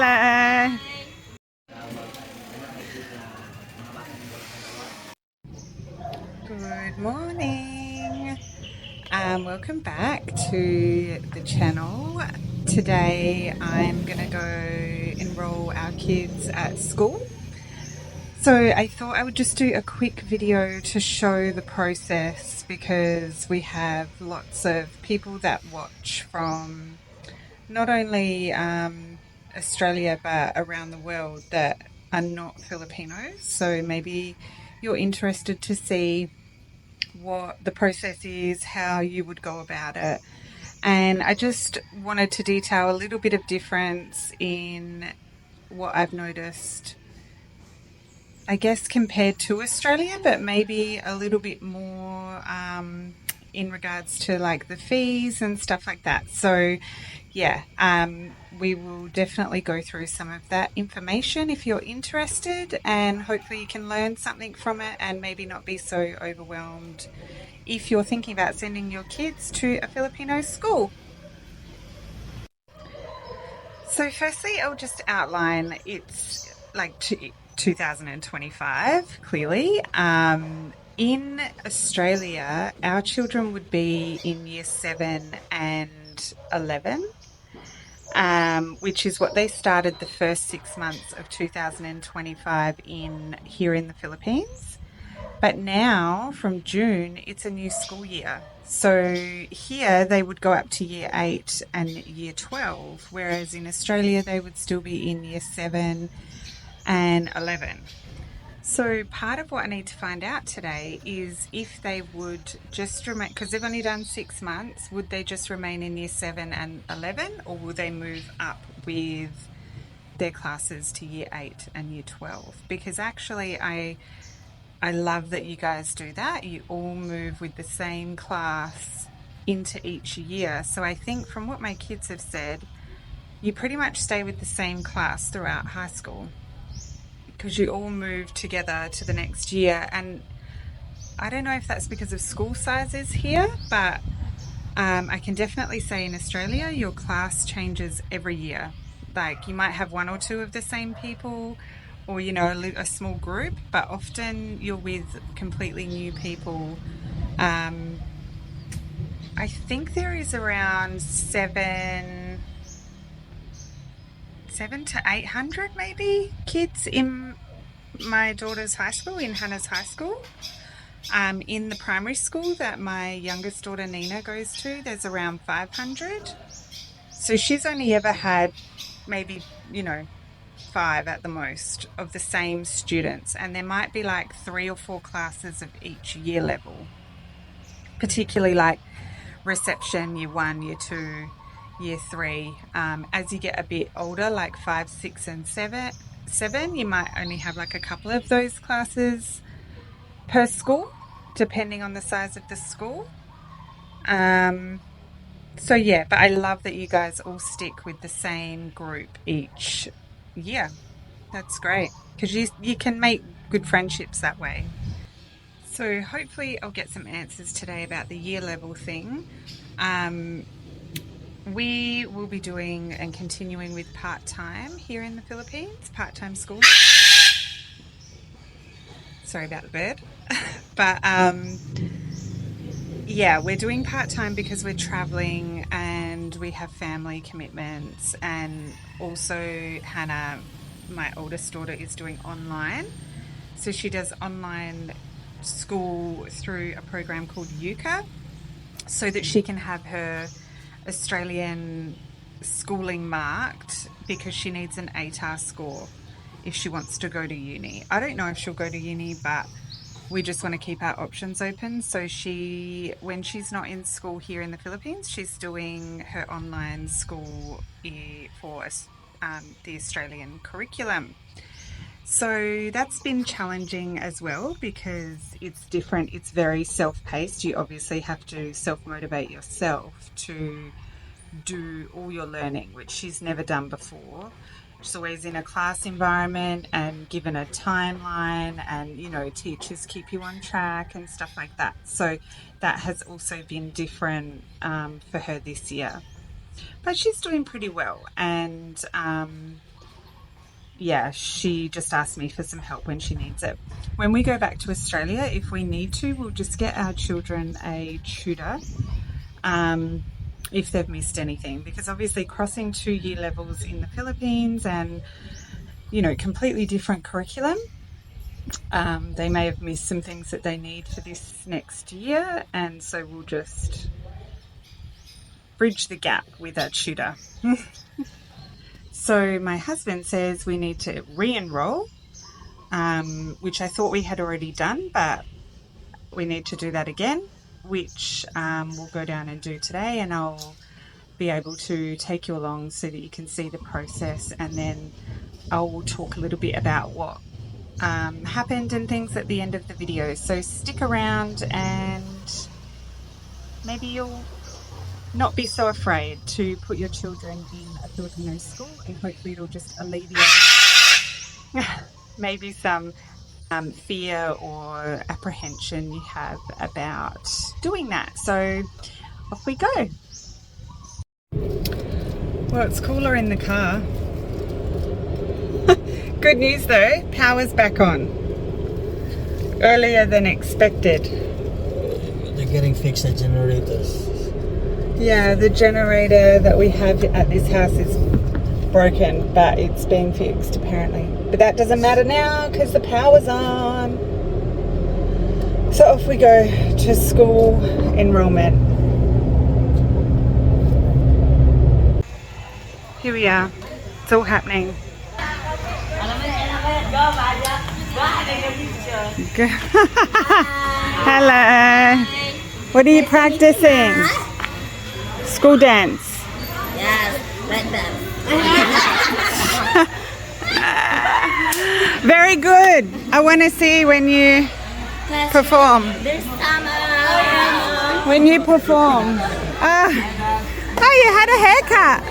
Hello. Good morning. Welcome back to the channel. Today I'm going to go enroll our kids at school. So I thought I would just do a quick video to show the process because we have lots of people that watch from not only Australia but around the world that are not Filipinos. So maybe you're interested to see what the process is, how you would go about it. And I just wanted to detail a little bit of difference in what I've noticed, I guess, compared to Australia, but maybe a little bit more in regards to like the fees and stuff like that. So, yeah, we will definitely go through some of that information if you're interested, and hopefully you can learn something from it and maybe not be so overwhelmed if you're thinking about sending your kids to a Filipino school. So, firstly, I'll just outline it's like 2025, clearly. In Australia, our children would be in year 7 and 11, which is what they started the first 6 months of 2025 in here in the Philippines. But now, from June, it's a new school year. So here they would go up to year 8 and year 12, whereas in Australia they would still be in year 7 and 11. So part of what I need to find out today is if they would just remain, because they've only done 6 months, would they just remain in year 7 and 11, or will they move up with their classes to year 8 and year 12? Because actually I love that you guys do that. You all move with the same class into each year. So I think from what my kids have said, you pretty much stay with the same class throughout high school because you all move together to the next year. And I don't know if that's because of school sizes here, but I can definitely say in Australia, your class changes every year. Like you might have one or two of the same people, or a small group, but often you're with completely new people. um, I think there is around seven to 800 maybe kids in my daughter's high school, in Hannah's high school. In the primary school that my youngest daughter Nina goes to, there's around 500. So she's only ever had maybe, 5 at the most of the same students, and there might be like 3 or 4 classes of each year level, particularly like reception, year 1, year 2, year 3. As you get a bit older, like 5, 6, and 7, you might only have like a couple of those classes per school, depending on the size of the school. Um, So yeah, but I love that you guys all stick with the same group each year. That's great because you can make good friendships that way. So hopefully I'll get some answers today about the year level thing. Um, we will be doing and continuing with part-time here in the Philippines, part-time schooling. Sorry about the bird. But yeah, we're doing part-time because we're traveling and we have family commitments, and also Hannah, my oldest daughter, is doing online. So she does online school through a program called UCA so that she can have her Australian schooling marked because she needs an ATAR score if she wants to go to uni. I don't know if she'll go to uni, but we just want to keep our options open. So when she's not in school here in the Philippines, she's doing her online school for the Australian curriculum. So that's been challenging as well because it's different. It's very self-paced. You obviously have to self-motivate yourself to do all your learning, which she's never done before. She's always in a class environment and given a timeline, and teachers keep you on track and stuff like that. So that has also been different for her this year. But she's doing pretty well, and yeah, she just asked me for some help when she needs it. When we go back to Australia, if we need to, we'll just get our children a tutor if they've missed anything, because obviously crossing 2 year levels in the Philippines and, you know, completely different curriculum, they may have missed some things that they need for this next year, and so we'll just bridge the gap with a tutor. So my husband says we need to re-enroll, which I thought we had already done, but we need to do that again, which we'll go down and do today, and I'll be able to take you along so that you can see the process, and then I will talk a little bit about what happened and things at the end of the video. So stick around and maybe you'll not be so afraid to put your children in a Filipino school, and hopefully it'll just alleviate maybe some fear or apprehension you have about doing that. So off we go. Well, it's cooler in the car. Good news though, power's back on. Earlier than expected. They're getting fixed at generators. Yeah, the generator that we have at this house is broken, but it's being fixed apparently. But that doesn't matter now because the power's on. So off we go to school enrollment. Here we are. It's all happening. Hello. What are you practicing? School dance. Yes, like that. Very good. I want to see when you perform. There's When you perform. Oh, you had a haircut.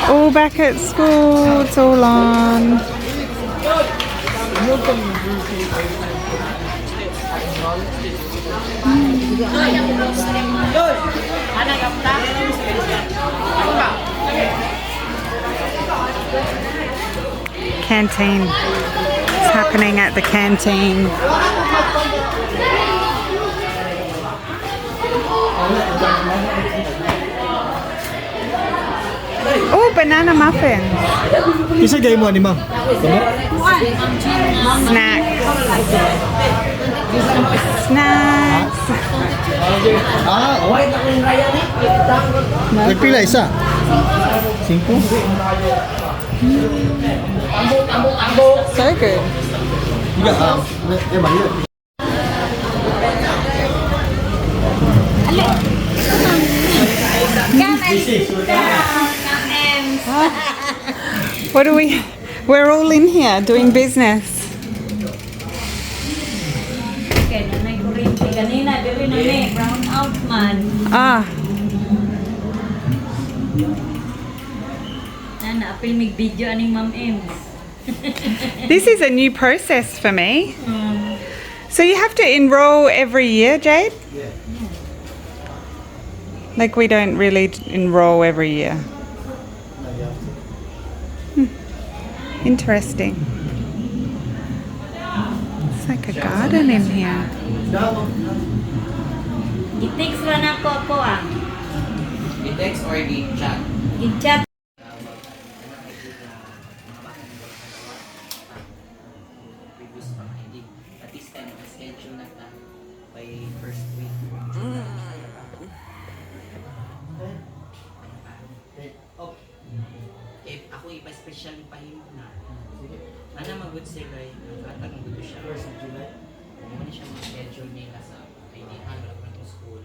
All back at school. It's all on. Canteen. It's happening at the canteen. Oh, banana muffins. Isa gay mo ni ma'am. Snacks. Snacks. Nagpila isa. 5. So good. What are we? We're all in here doing business. Ah. This is a new process for me. So you have to enroll every year, Jade? Yeah. Like we don't really enroll every year. Interesting. It's like a garden in here. I-text man ako ah. I-text or i-chat? I-chat. Previous pang ID. At this time, schedule na ta by first week. Okay, ako ipa-special pa yun na. Ano mag-good say guys? Katang mag-good siya. First of July. Ano siya mag-schedule nila sa ID. Wala pa ng school.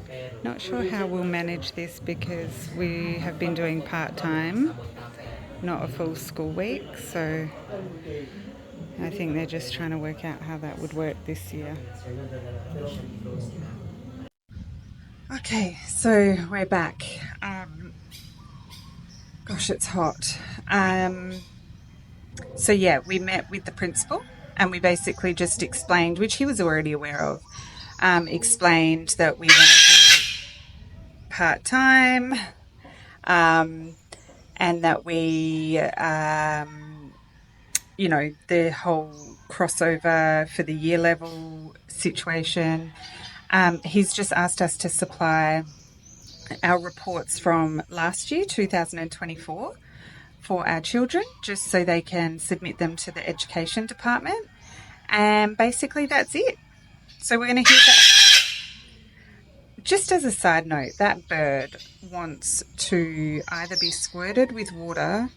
Pero, Not sure how we'll manage this because we have been doing part-time, not a full school week, so I think they're just trying to work out how that would work this year. Okay, so we're back. Gosh, it's hot. So yeah, we met with the principal and we basically just explained, which he was already aware of, explained that we want to do part-time, and that we, the whole crossover for the year level situation. He's just asked us to supply our reports from last year, 2024, for our children, just so they can submit them to the education department. And basically that's it. So we're going to hear that. Just as a side note, that bird wants to either be squirted with water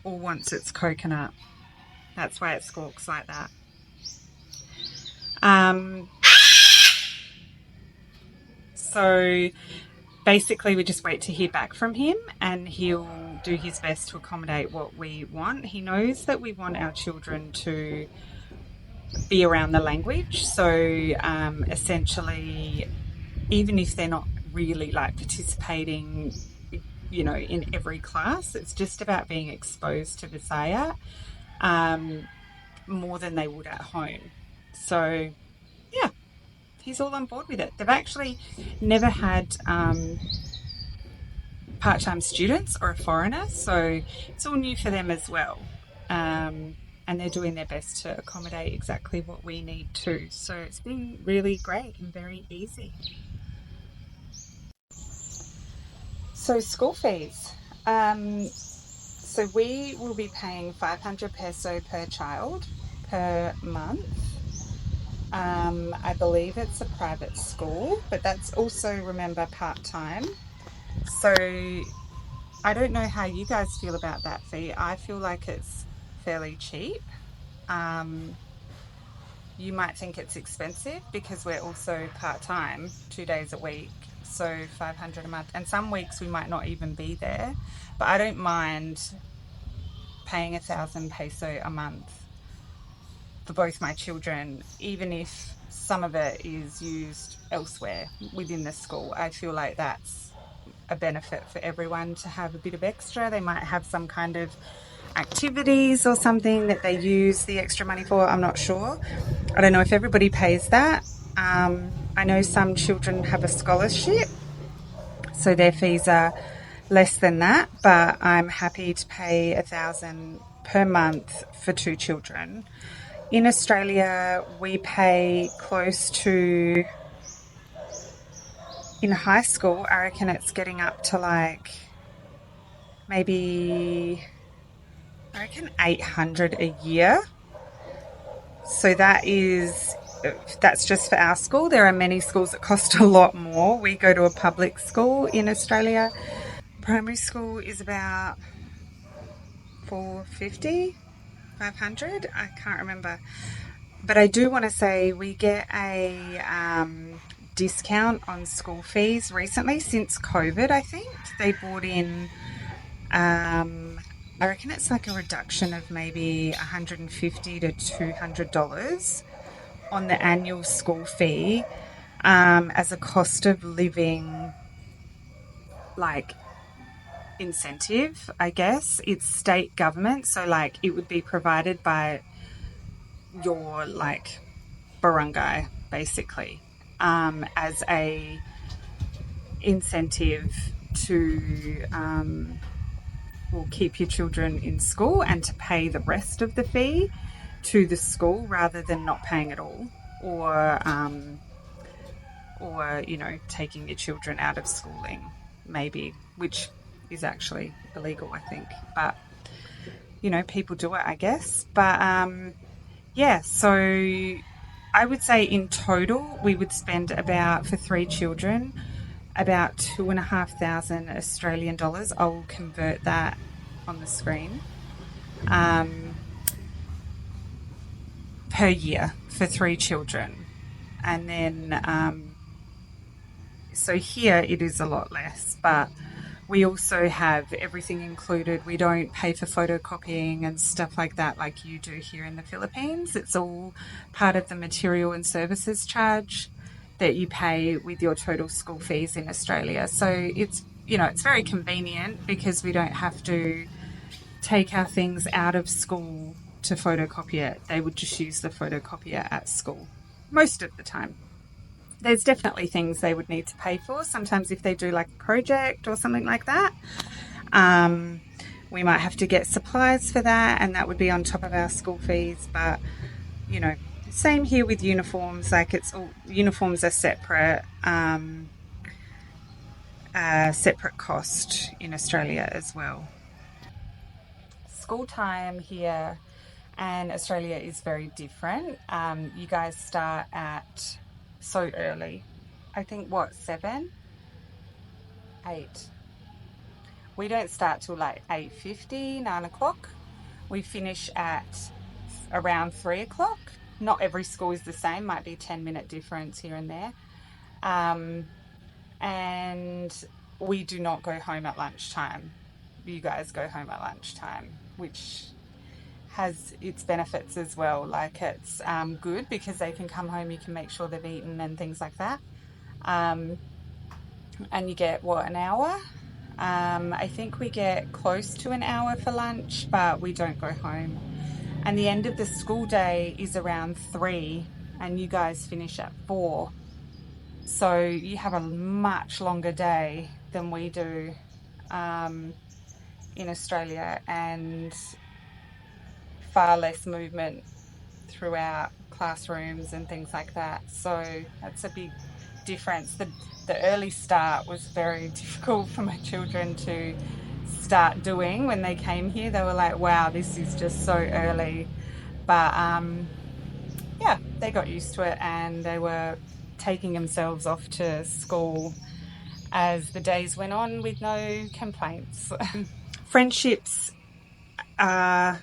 or wants its coconut. That's why it squawks like that. So basically we just wait to hear back from him, and he'll do his best to accommodate what we want. He knows that we want our children to be around the language. So essentially, even if they're not really like participating, in every class, it's just about being exposed to Visaya more than they would at home. So yeah, he's all on board with it. They've actually never had part-time students or a foreigner, so it's all new for them as well. And they're doing their best to accommodate exactly what we need to. So it's been really great and very easy. So school fees. So we will be paying 500 peso per child per month. I believe it's a private school, but that's also, remember, part-time. So I don't know how you guys feel about that fee. I feel like it's fairly cheap. You might think it's expensive because we're also part-time, 2 days a week, so 500 a month. And some weeks we might not even be there, but I don't mind paying 1,000 peso a month for both my children, even if some of it is used elsewhere within the school. I feel like that's a benefit for everyone to have a bit of extra. They might have some kind of activities or something that they use the extra money for. I'm not sure. I don't know if everybody pays that. I know some children have a scholarship, so their fees are less than that, but I'm happy to pay 1,000 per month for 2 children. In Australia, we pay close to, in high school, I reckon it's getting up to like maybe, I reckon 800 a year. So that's just for our school. There are many schools that cost a lot more. We go to a public school in Australia. Primary school is about 450, 500. I can't remember. But I do want to say we get a discount on school fees recently since COVID, I think. They brought in, I reckon it's like a reduction of maybe $150 to $200 on the annual school fee as a cost of living like incentive, I guess. It's state government, so like it would be provided by your like barangay basically as a incentive to will keep your children in school and to pay the rest of the fee to the school rather than not paying at all, or taking your children out of schooling maybe, which is actually illegal, I think, but people do it, I guess. But yeah, so I would say in total we would spend about, for 3 children, about 2,500 Australian dollars. I'll convert that on the screen. Per year for 3 children. And then, so here it is a lot less, but we also have everything included. We don't pay for photocopying and stuff like that like you do here in the Philippines. It's all part of the material and services charge that you pay with your total school fees in Australia. So it's very convenient because we don't have to take our things out of school to photocopy it. They would just use the photocopier at school most of the time. there's definitely things they would need to pay for. Sometimes if they do like a project or something like that, we might have to get supplies for that, and that would be on top of our school fees. But, you know, same here with uniforms. Like it's all uniforms are separate cost in Australia as well. School time here and Australia is very different. You guys start at so early. I think what, 7, 8. We don't start till like 8:50, 9 o'clock. We finish at around 3 o'clock. Not every school is the same. Might be a 10-minute difference here and there. Um, and we do not go home at lunchtime. You guys go home at lunchtime, which has its benefits as well. Like it's good because they can come home, you can make sure they've eaten and things like that. Um, and you get what, an hour? I think we get close to an hour for lunch, but we don't go home. And the end of the school day is around 3, and you guys finish at 4. So you have a much longer day than we do in Australia, and far less movement throughout classrooms and things like that. So that's a big difference. The early start was very difficult for my children to start doing when they came here. They were like, wow, this is just so early. But yeah, they got used to it, and they were taking themselves off to school as the days went on with no complaints. Friendships are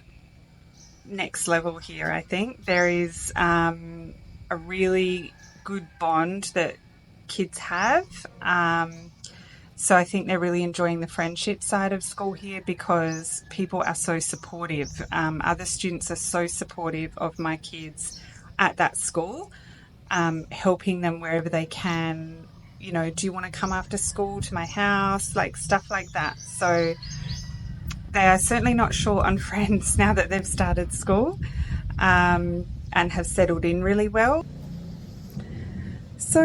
next level here, I think. There is a really good bond that kids have. So I think they're really enjoying the friendship side of school here because people are so supportive. Other students are so supportive of my kids at that school, helping them wherever they can. You know, do you want to come after school to my house? Like stuff like that. So they are certainly not short on friends now that they've started school, and have settled in really well. So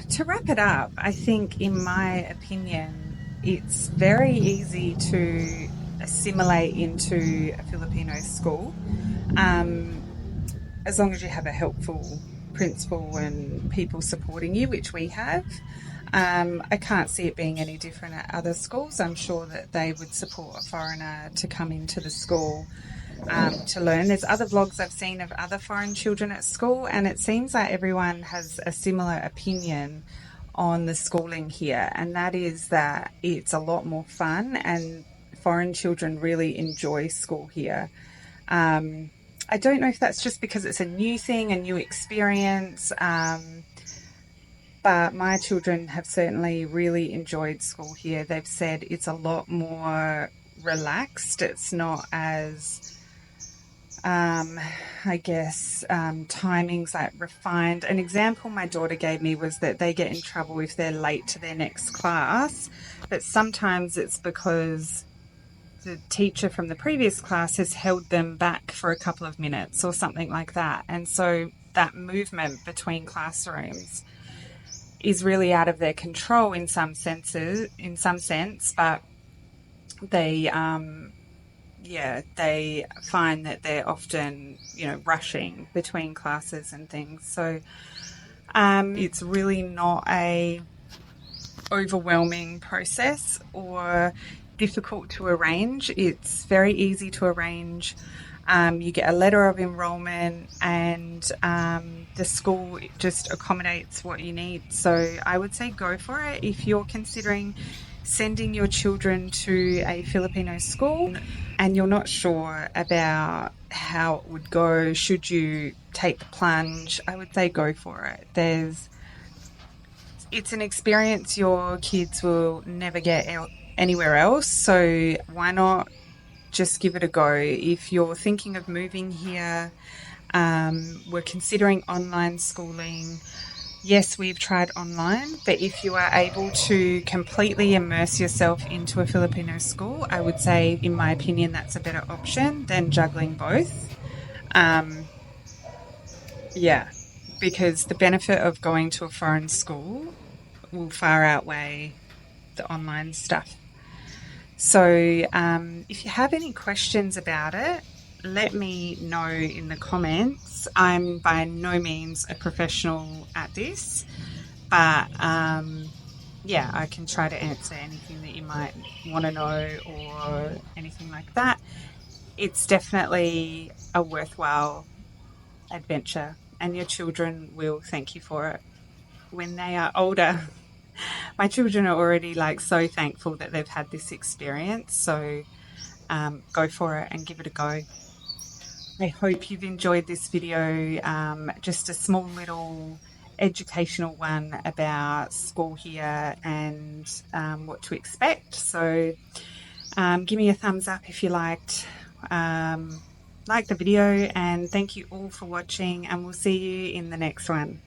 to wrap it up, I think in my opinion, it's very easy to assimilate into a Filipino school, as long as you have a helpful principal and people supporting you, which we have. I can't see it being any different at other schools. I'm sure that they would support a foreigner to come into the school to learn. There's other vlogs I've seen of other foreign children at school, and it seems like everyone has a similar opinion on the schooling here, and that is that it's a lot more fun and foreign children really enjoy school here. I don't know if that's just because it's a new thing, a new experience, but my children have certainly really enjoyed school here. They've said it's a lot more relaxed. It's not as, I guess, timings like refined. An example my daughter gave me was that they get in trouble if they're late to their next class, but sometimes it's because the teacher from the previous class has held them back for a couple of minutes or something like that. And so that movement between classrooms is really out of their control in some sense, but they they find that they're often, rushing between classes and things. So it's really not a overwhelming process or difficult to arrange. It's very easy to arrange. You get a letter of enrolment, and the school just accommodates what you need. So I would say go for it if you're considering sending your children to a Filipino school and you're not sure about how it would go. Should you take the plunge? I would say go for it. It's an experience your kids will never get anywhere else, so why not just give it a go? If you're thinking of moving here, we're considering online schooling. Yes, we've tried online, but if you are able to completely immerse yourself into a Filipino school, I would say, in my opinion, that's a better option than juggling both. Yeah. because the benefit of going to a foreign school will far outweigh the online stuff. So if you have any questions about it, let me know in the comments. I'm by no means a professional at this, but yeah, I can try to answer anything that you might want to know or anything like that. It's definitely a worthwhile adventure, and your children will thank you for it when they are older. My children are already like so thankful that they've had this experience. So go for it and give it a go. I hope you've enjoyed this video, just a small little educational one about school here and what to expect. So give me a thumbs up if you like the video, and thank you all for watching, and we'll see you in the next one.